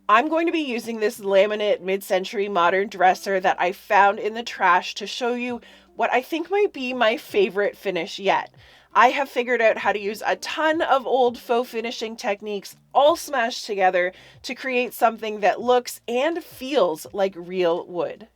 I'm going to be using this laminate mid-century modern dresser that I found in the trash to show you what I think might be my favorite finish yet. I have figured out how to use a ton of old faux finishing techniques all smashed together to create something that looks and feels like real wood.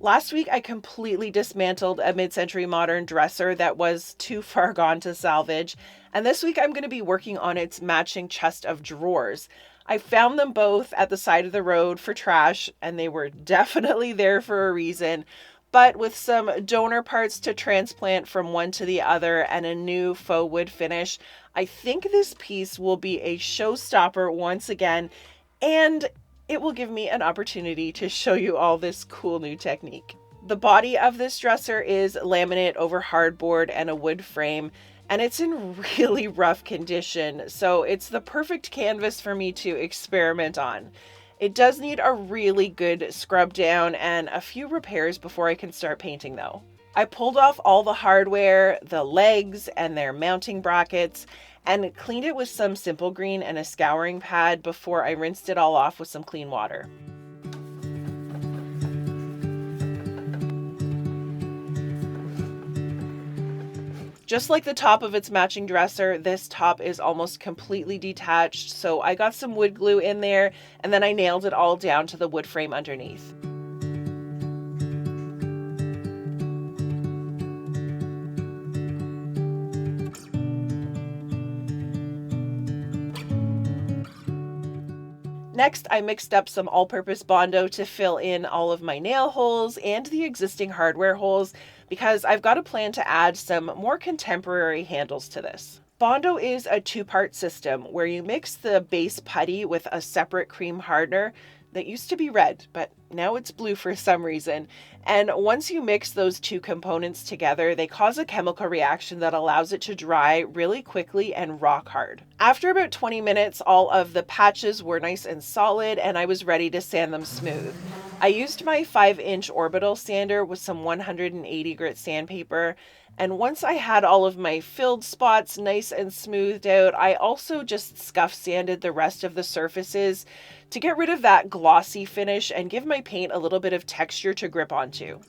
Last week, I completely dismantled a mid-century modern dresser that was too far gone to salvage, and this week I'm going to be working on its matching chest of drawers. I found them both at the side of the road for trash, and they were definitely there for a reason, but with some donor parts to transplant from one to the other and a new faux wood finish, I think this piece will be a showstopper once again, and it will give me an opportunity to show you all this cool new technique. The body of this dresser is laminate over hardboard and a wood frame, and it's in really rough condition, so it's the perfect canvas for me to experiment on. It does need a really good scrub down and a few repairs before I can start painting though. I pulled off all the hardware, the legs and their mounting brackets, and cleaned it with some simple green and a scouring pad before I rinsed it all off with some clean water. Just like the top of its matching dresser, this top is almost completely detached, so I got some wood glue in there and then I nailed it all down to the wood frame underneath. Next, I mixed up some all-purpose Bondo to fill in all of my nail holes and the existing hardware holes because I've got a plan to add some more contemporary handles to this. Bondo is a two-part system where you mix the base putty with a separate cream hardener that used to be red, but now it's blue for some reason. And once you mix those two components together, they cause a chemical reaction that allows it to dry really quickly and rock hard. After about 20 minutes, all of the patches were nice and solid, and I was ready to sand them smooth. I used my 5-inch orbital sander with some 180 grit sandpaper, and once I had all of my filled spots nice and smoothed out, I also just scuff sanded the rest of the surfaces to get rid of that glossy finish and give my paint a little bit of texture to grip onto.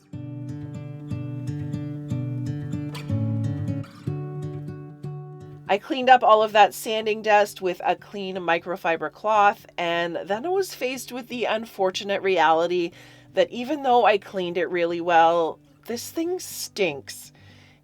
I cleaned up all of that sanding dust with a clean microfiber cloth, and then I was faced with the unfortunate reality that even though I cleaned it really well, this thing stinks.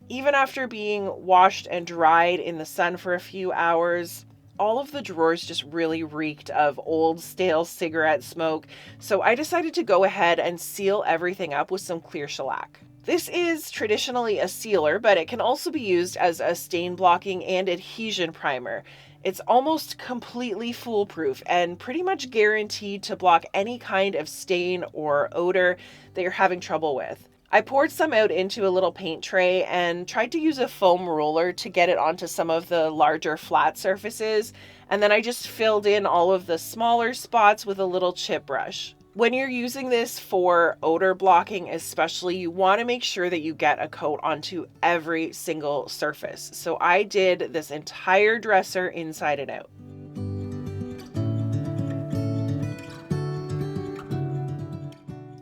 Even after being washed and dried in the sun for a few hours, all of the drawers just really reeked of old stale cigarette smoke, so I decided to go ahead and seal everything up with some clear shellac. This is traditionally a sealer, but it can also be used as a stain blocking and adhesion primer. It's almost completely foolproof and pretty much guaranteed to block any kind of stain or odor that you're having trouble with. I poured some out into a little paint tray and tried to use a foam roller to get it onto some of the larger flat surfaces, and then I just filled in all of the smaller spots with a little chip brush. When you're using this for odor blocking especially, you want to make sure that you get a coat onto every single surface. So I did this entire dresser inside and out.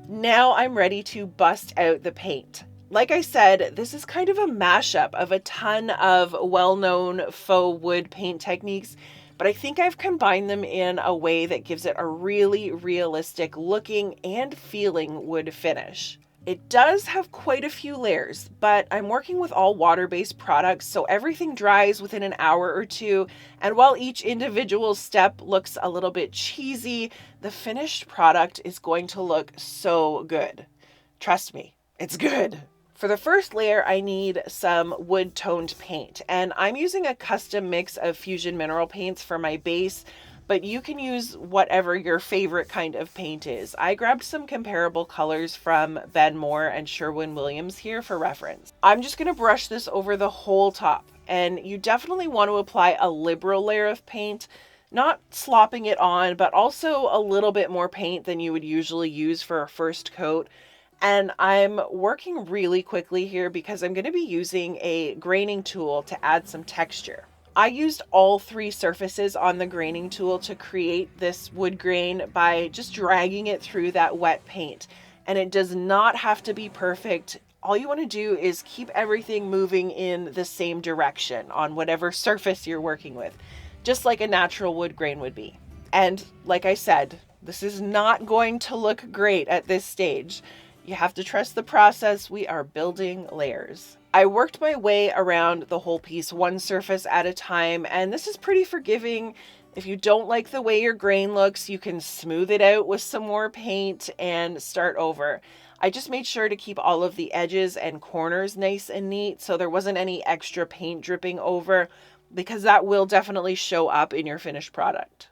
Now I'm ready to bust out the paint. Like I said, this is kind of a mashup of a ton of well-known faux wood paint techniques, but I think I've combined them in a way that gives it a really realistic looking and feeling wood finish. It does have quite a few layers, but I'm working with all water-based products, so everything dries within an hour or two, and while each individual step looks a little bit cheesy, the finished product is going to look so good. Trust me, it's good. For the first layer, I need some wood-toned paint, and I'm using a custom mix of fusion mineral paints for my base, but you can use whatever your favorite kind of paint is. I grabbed some comparable colors from Behr and Sherwin-Williams here for reference. I'm just going to brush this over the whole top, and you definitely want to apply a liberal layer of paint, not slopping it on, but also a little bit more paint than you would usually use for a first coat. And I'm working really quickly here because I'm going to be using a graining tool to add some texture. I used all three surfaces on the graining tool to create this wood grain by just dragging it through that wet paint. And it does not have to be perfect. All you want to do is keep everything moving in the same direction on whatever surface you're working with, just like a natural wood grain would be. And like I said, this is not going to look great at this stage. You have to trust the process. We are building layers. I worked my way around the whole piece one surface at a time, and this is pretty forgiving. If you don't like the way your grain looks, you can smooth it out with some more paint and start over. I just made sure to keep all of the edges and corners nice and neat so there wasn't any extra paint dripping over, because that will definitely show up in your finished product.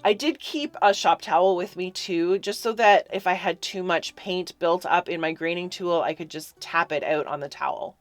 I did keep a shop towel with me too, just so that if I had too much paint built up in my graining tool, I could just tap it out on the towel.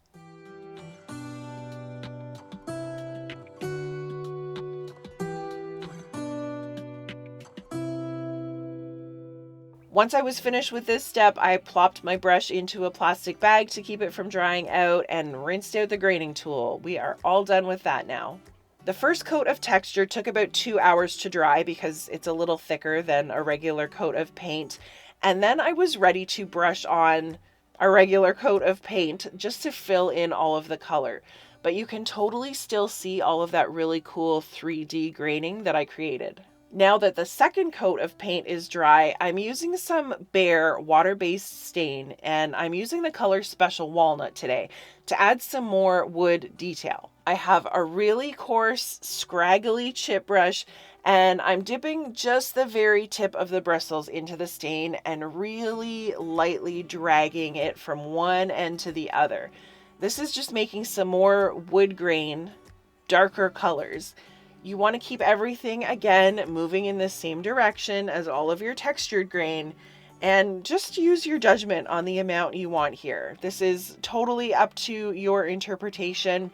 Once I was finished with this step, I plopped my brush into a plastic bag to keep it from drying out and rinsed out the graining tool. We are all done with that now. The first coat of texture took about 2 hours to dry because it's a little thicker than a regular coat of paint. And then I was ready to brush on a regular coat of paint just to fill in all of the color. But you can totally still see all of that really cool 3D graining that I created. Now that the second coat of paint is dry, I'm using some Behr water-based stain, and I'm using the color Special Walnut today to add some more wood detail. I have a really coarse, scraggly chip brush, and I'm dipping just the very tip of the bristles into the stain and really lightly dragging it from one end to the other. This is just making some more wood grain, darker colors. You want to keep everything, again, moving in the same direction as all of your textured grain, and just use your judgment on the amount you want here. This is totally up to your interpretation.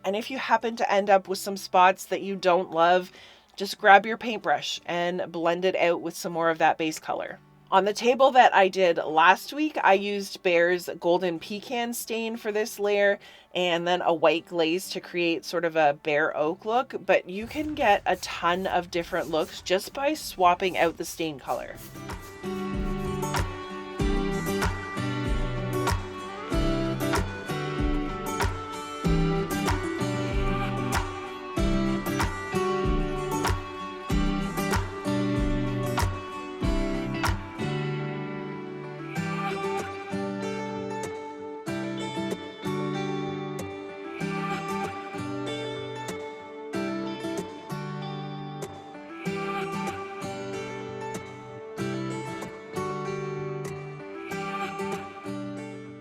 And if you happen to end up with some spots that you don't love, just grab your paintbrush and blend it out with some more of that base color. On the table that I did last week, I used Behr's Golden Pecan stain for this layer and then a white glaze to create sort of a Behr oak look, but you can get a ton of different looks just by swapping out the stain color.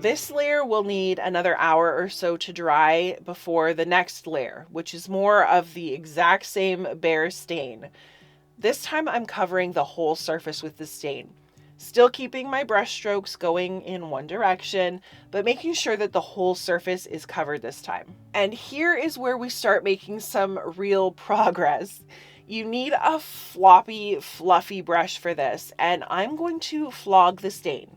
This layer will need another hour or so to dry before the next layer, which is more of the exact same Behr stain. This time I'm covering the whole surface with the stain, still keeping my brush strokes going in one direction, but making sure that the whole surface is covered this time. And here is where we start making some real progress. You need a floppy, fluffy brush for this, and I'm going to flog the stain.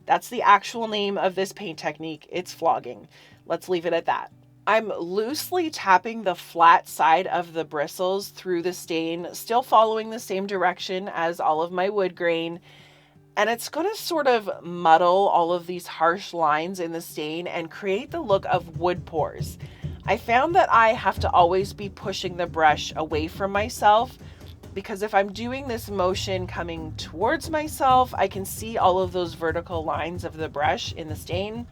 That's the actual name of this paint technique. It's flogging. Let's leave it at that. I'm loosely tapping the flat side of the bristles through the stain, still following the same direction as all of my wood grain. And it's going to sort of muddle all of these harsh lines in the stain and create the look of wood pores. I found that I have to always be pushing the brush away from myself, because if I'm doing this motion coming towards myself, I can see all of those vertical lines of the brush in the stain.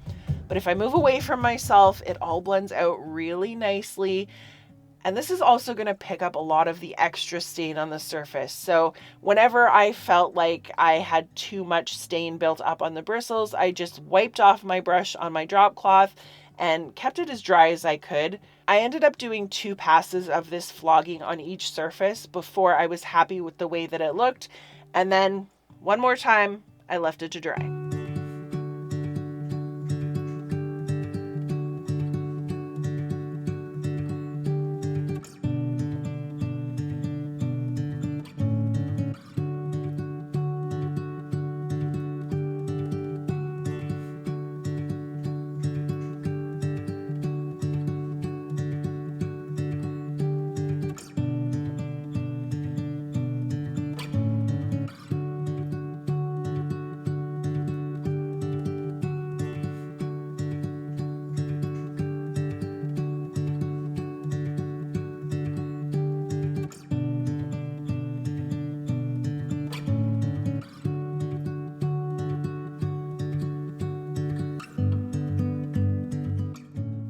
But if I move away from myself, it all blends out really nicely. And this is also going to pick up a lot of the extra stain on the surface. So whenever I felt like I had too much stain built up on the bristles, I just wiped off my brush on my drop cloth and kept it as dry as I could. I ended up doing 2 passes of this flogging on each surface before I was happy with the way that it looked. And then one more time, I left it to dry.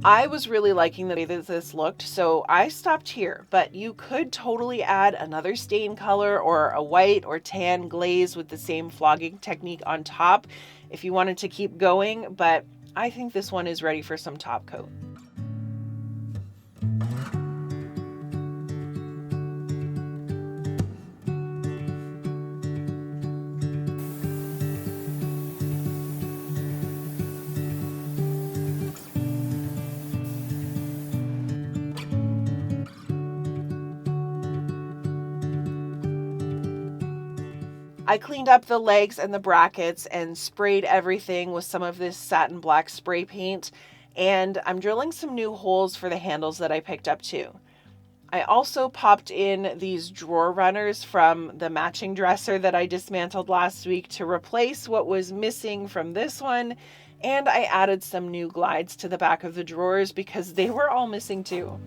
I was really liking the way that this looked, so I stopped here, but you could totally add another stain color or a white or tan glaze with the same flogging technique on top if you wanted to keep going, but I think this one is ready for some top coat. I cleaned up the legs and the brackets and sprayed everything with some of this satin black spray paint, and I'm drilling some new holes for the handles that I picked up too. I also popped in these drawer runners from the matching dresser that I dismantled last week to replace what was missing from this one, and I added some new glides to the back of the drawers because they were all missing too.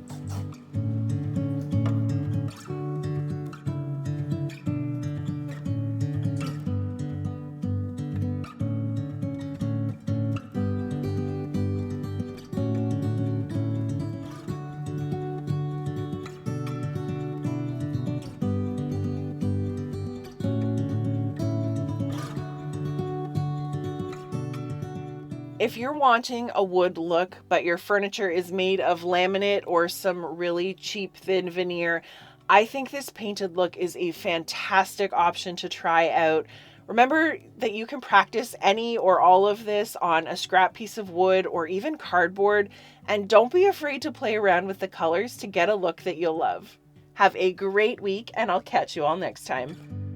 If you're wanting a wood look, but your furniture is made of laminate or some really cheap thin veneer, I think this painted look is a fantastic option to try out. Remember that you can practice any or all of this on a scrap piece of wood or even cardboard, and don't be afraid to play around with the colors to get a look that you'll love. Have a great week, and I'll catch you all next time.